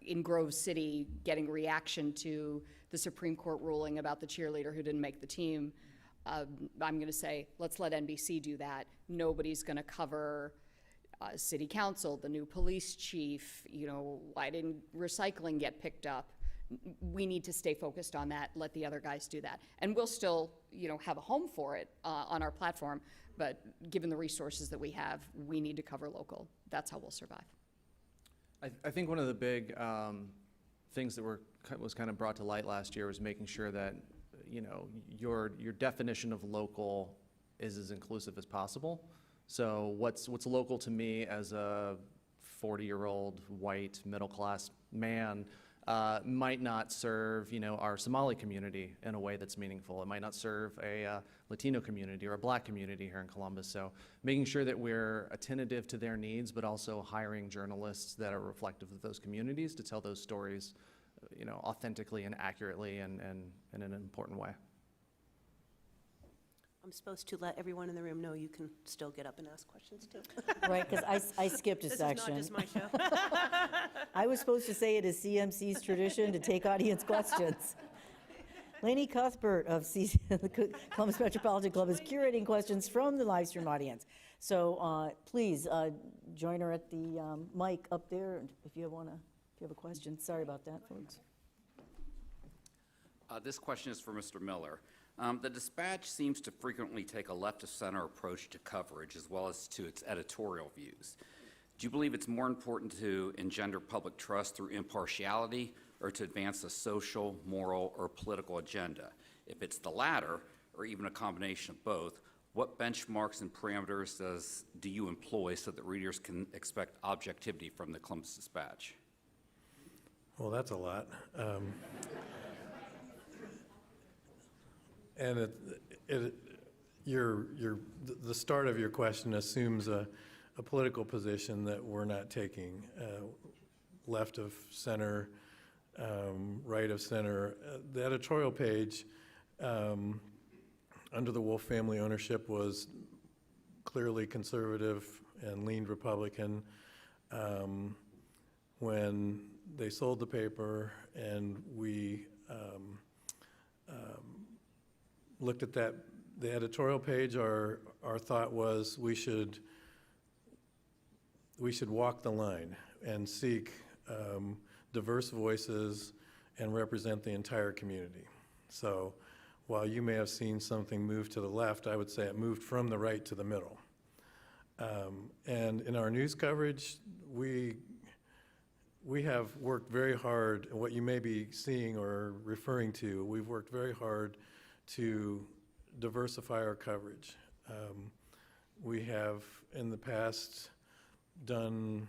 in Grove City getting reaction to the Supreme Court ruling about the cheerleader who didn't make the team, I'm going to say, let's let NBC do that. Nobody's going to cover city council, the new police chief, you know, why didn't recycling get picked up? We need to stay focused on that, let the other guys do that. And we'll still, you know, have a home for it on our platform, but given the resources that we have, we need to cover local. That's how we'll survive. I think one of the big things that was kind of brought to light last year was making sure that, you know, your definition of local is as inclusive as possible. So what's local to me as a 40-year-old white middle-class man might not serve, you know, our Somali community in a way that's meaningful. It might not serve a Latino community or a Black community here in Columbus. So making sure that we're attentive to their needs, but also hiring journalists that are reflective of those communities to tell those stories, you know, authentically and accurately and in an important way. I'm supposed to let everyone in the room know you can still get up and ask questions too. Right, because I skipped a This is section. not just my show. I was supposed to say it is CMC's tradition to take audience questions. Lainey Cuthbert of the Columbus Metropolitan Club is curating questions from the live stream audience. So please join her at the mic up there if you have a question. Sorry about that, folks. This question is for Mr. Miller. The Dispatch seems to frequently take a left-of-center approach to coverage as well as to its editorial views. Do you believe it's more important to engender public trust through impartiality or to advance a social, moral, or political agenda? If it's the latter, or even a combination of both, what benchmarks and parameters do you employ so that readers can expect objectivity from the Columbus Dispatch? Well, that's a lot. And the start of your question assumes a political position that we're not taking, left of center, right of center. The editorial page under the Wolf family ownership was clearly conservative and leaned Republican. When they sold the paper and we looked at the editorial page, our thought was we should walk the line and seek diverse voices and represent the entire community. So while you may have seen something move to the left, I would say it moved from the right to the middle. And in our news coverage, we have worked very hard, what you may be seeing or referring to, we've worked very hard to diversify our coverage. We have in the past done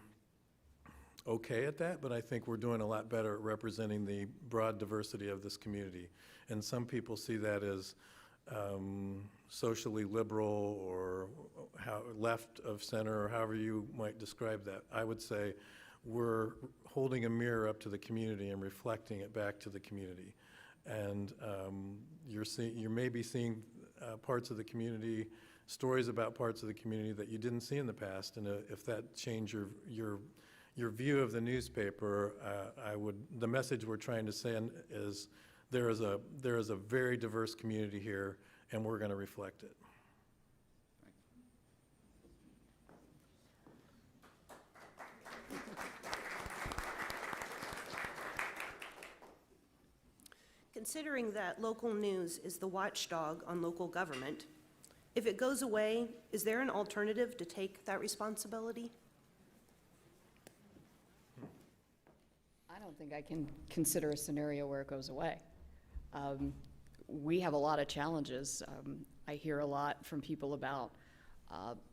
okay at that, but I think we're doing a lot better at representing the broad diversity of this community. And some people see that as socially liberal or left of center, or however you might describe that. I would say we're holding a mirror up to the community and reflecting it back to the community. And you may be seeing parts of the community, stories about parts of the community that you didn't see in the past. And if that changed your view of the newspaper, the message we're trying to send is there is a very diverse community here, and we're going to reflect it. Considering that local news is the watchdog on local government, if it goes away, is there an alternative to take that responsibility? I don't think I can consider a scenario where it goes away. We have a lot of challenges. I hear a lot from people about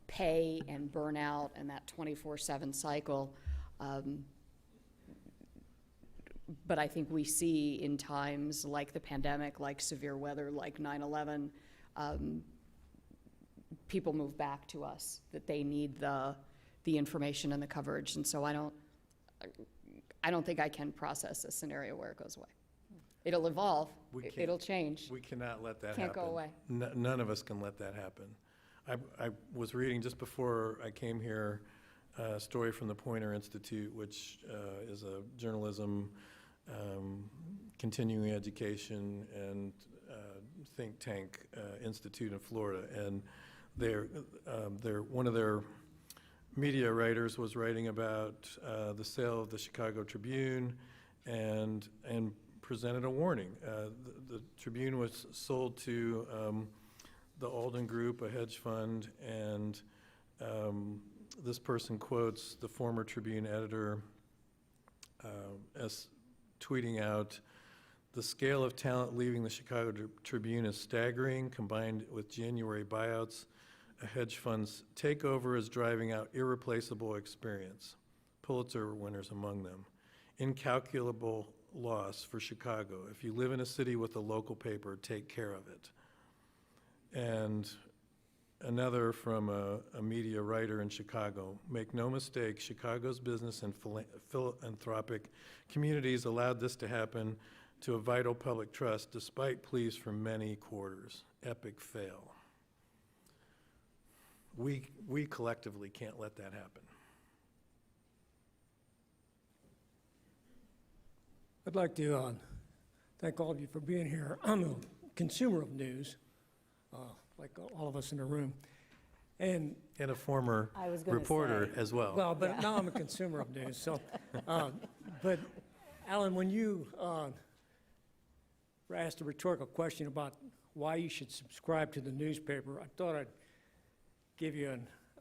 pay and burnout and that 24/7 cycle. But I think we see in times like the pandemic, like severe weather, like 9/11, people move back to us, that they need the information and the coverage. And so I don't think I can process a scenario where it goes away. It'll evolve, it'll change. We cannot let that happen. Can't go away. None of us can let that happen. I was reading just before I came here a story from the Poynter Institute, which is a journalism, continuing education, and think tank institute in Florida. And one of their media writers was writing about the sale of the Chicago Tribune and presented a warning. The Tribune was sold to the Alden Group, a hedge fund, and this person quotes the former Tribune editor as tweeting out, "The scale of talent leaving the Chicago Tribune is staggering. Combined with January buyouts, a hedge fund's takeover is driving out irreplaceable experience. Pulitzer winners among them. Incalculable loss for Chicago. If you live in a city with a local paper, take care of it." And another from a media writer in Chicago, "Make no mistake, Chicago's business and philanthropic communities allowed this to happen to a vital public trust despite pleas from many quarters. Epic fail." we collectively can't let that happen. I'd like to thank all of you for being here. I'm a consumer of news, like all of us in the room. And, And a former I was gonna reporter say. as well. well, but now I'm a consumer of news, so. But Alan, when you were asked a rhetorical question about why you should subscribe to the newspaper, I thought I'd give you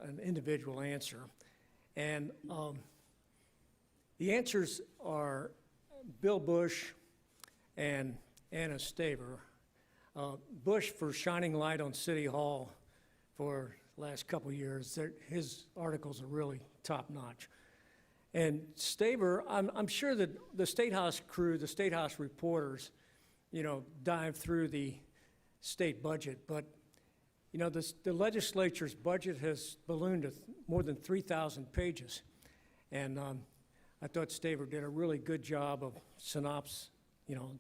an individual answer. And the answers are Bill Bush and Anna Staver. Bush for shining light on City Hall for the last couple of years. His articles are really top-notch. And Staver, I'm sure that the State House crew, the State House reporters, dive through the state budget, but the legislature's budget has ballooned to more than 3,000 pages. And I thought Staver did a really good job of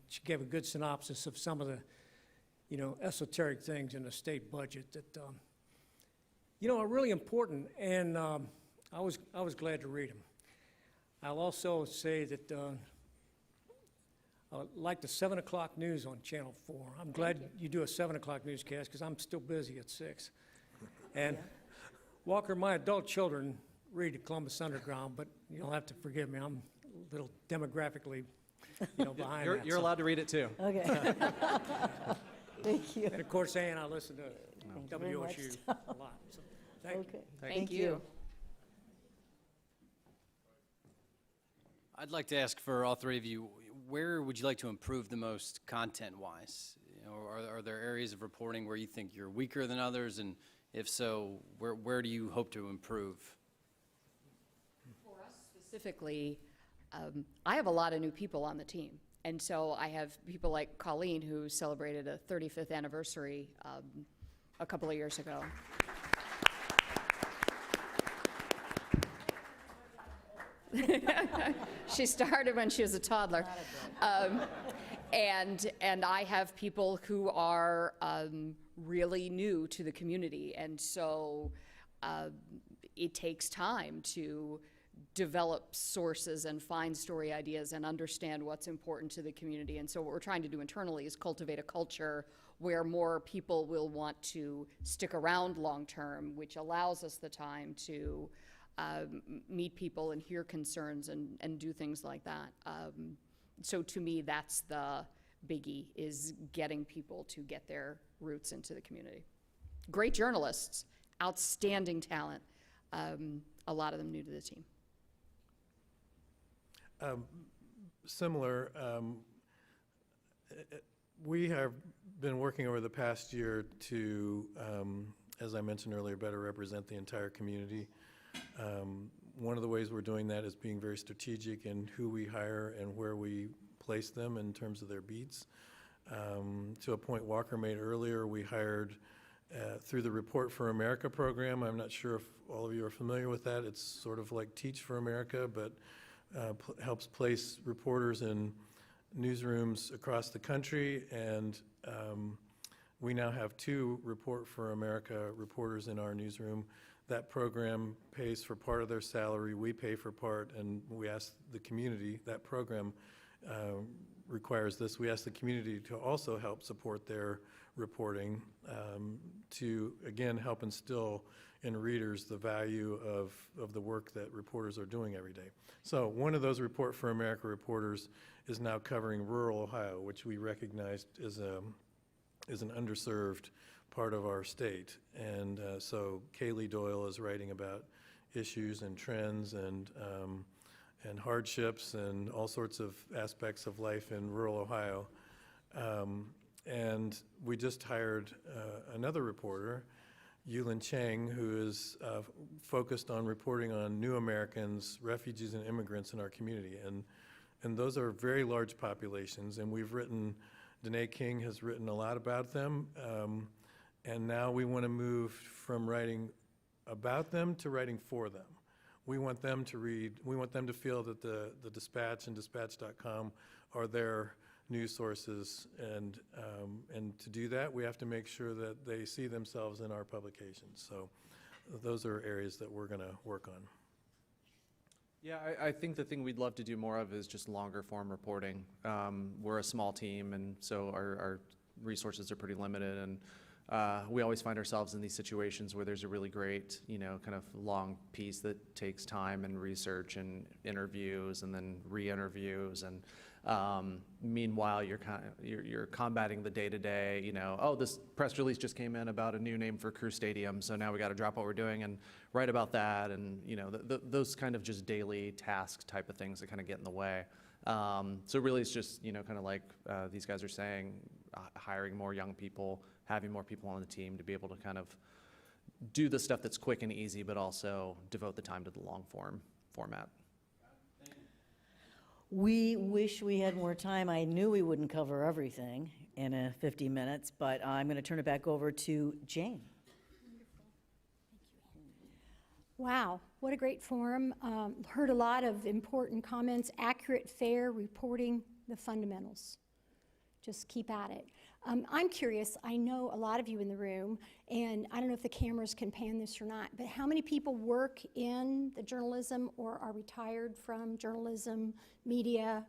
she gave a good synopsis of some of the, esoteric things in the state budget that, are really important, and I was glad to read them. I'll also say that I like the 7 o'clock news on Channel 4. I'm glad you do a 7 o'clock newscast because I'm still busy at 6. And Walker, my adult children read the Columbus Underground, but you'll have to forgive me. I'm a little demographically, behind You're that. So- allowed to read it too. Okay. Thank you. And of course, Ann, I listen to Thank you very much. WOSU a lot. So, thank you. Okay. Thank you. I'd like to ask for all three of you, where would you like to improve the most content-wise? Are there areas of reporting where you think you're weaker than others? And if so, where do you hope to improve? For us specifically, I have a lot of new people on the team. And so I have people like Colleen, who celebrated a 35th anniversary a couple of years ago. She started when she was a toddler. And I have people who are really new to the community. And so it takes time to develop sources and find story ideas and understand what's important to the community. And so what we're trying to do internally is cultivate a culture where more people will want to stick around long-term, which allows us the time to meet people and hear concerns and do things like that. So to me, that's the biggie, is getting people to get their roots into the community. Great journalists, outstanding talent, a lot of them new to the team. Similar, we have been working over the past year to, as I mentioned earlier, better represent the entire community. One of the ways we're doing that is being very strategic in who we hire and where we place them in terms of their beats. To a point Walker made earlier, we hired through the Report for America program. I'm not sure if all of you are familiar with that. It's sort of like Teach for America, but helps place reporters in newsrooms across the country. And we now have 2 Report for America reporters in our newsroom. That program pays for part of their salary, we pay for part, and we ask the community, that program requires this, we ask the community to also help support their reporting to, again, help instill in readers the value of the work that reporters are doing every day. So one of those Report for America reporters is now covering rural Ohio, which we recognized is an underserved part of our state. And so Kaylee Doyle is writing about issues and trends and hardships and all sorts of aspects of life in rural Ohio. And we just hired another reporter, Yulin Chang, who is focused on reporting on new Americans, refugees, and immigrants in our community. And those are very large populations, and we've written, Danae King has written a lot about them. And now we want to move from writing about them to writing for them. We want them to read, we want them to feel that the Dispatch and Dispatch.com are their news sources. And to do that, we have to make sure that they see themselves in our publications. So those are areas that we're going to work on. Yeah, I think the thing we'd love to do more of is just longer form reporting. We're a small team, and so our resources are pretty limited, and we always find ourselves in these situations where there's a really great, kind of long piece that takes time and research and interviews and then re-interviews, and meanwhile you're combating the day-to-day, oh, this press release just came in about a new name for Crew Stadium, so now we got to drop what we're doing and write about that, and those kind of just daily task type of things that kind of get in the way. So really it's just, kind of like these guys are saying, hiring more young people, having more people on the team to be able to kind of do the stuff that's quick and easy, but also devote the time to the long format. We wish we had more time. I knew we wouldn't cover everything in 50 minutes, but I'm going to turn it back over to Jane. Wow, what a great forum. Heard a lot of important comments, accurate, fair reporting, the fundamentals. Just keep at it. I'm curious, I know a lot of you in the room, and I don't know if the cameras can pan this or not, but how many people work in the journalism or are retired from journalism, media?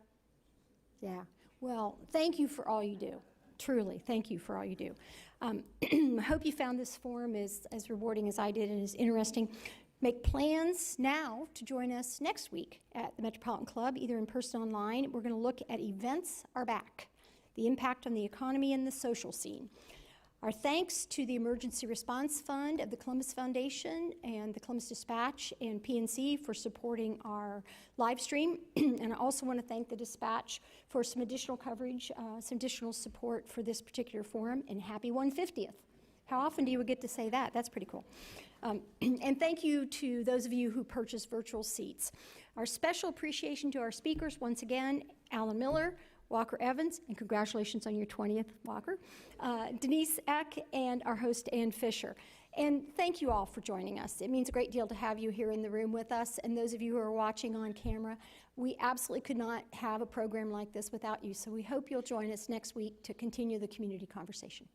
Yeah, well, thank you for all you do. Truly, thank you for all you do. I hope you found this forum as rewarding as I did and as interesting. Make plans now to join us next week at the Metropolitan Club, either in person or online. We're going to look at Events Are Back, the impact on the economy and the social scene. Our thanks to the Emergency Response Fund of the Columbus Foundation and the Columbus Dispatch and PNC for supporting our live stream. And I also want to thank the Dispatch for some additional coverage, some additional support for this particular forum, and happy 150th. How often do you get to say that? That's pretty cool. And thank you to those of you who purchased virtual seats. Our special appreciation to our speakers, once again, Alan Miller, Walker Evans, and congratulations on your 20th, Walker, Denise Eck, and our host, Ann Fisher. And thank you all for joining us. It means a great deal to have you here in the room with us, and those of you who are watching on camera. We absolutely could not have a program like this without you, so we hope you'll join us next week to continue the community conversation.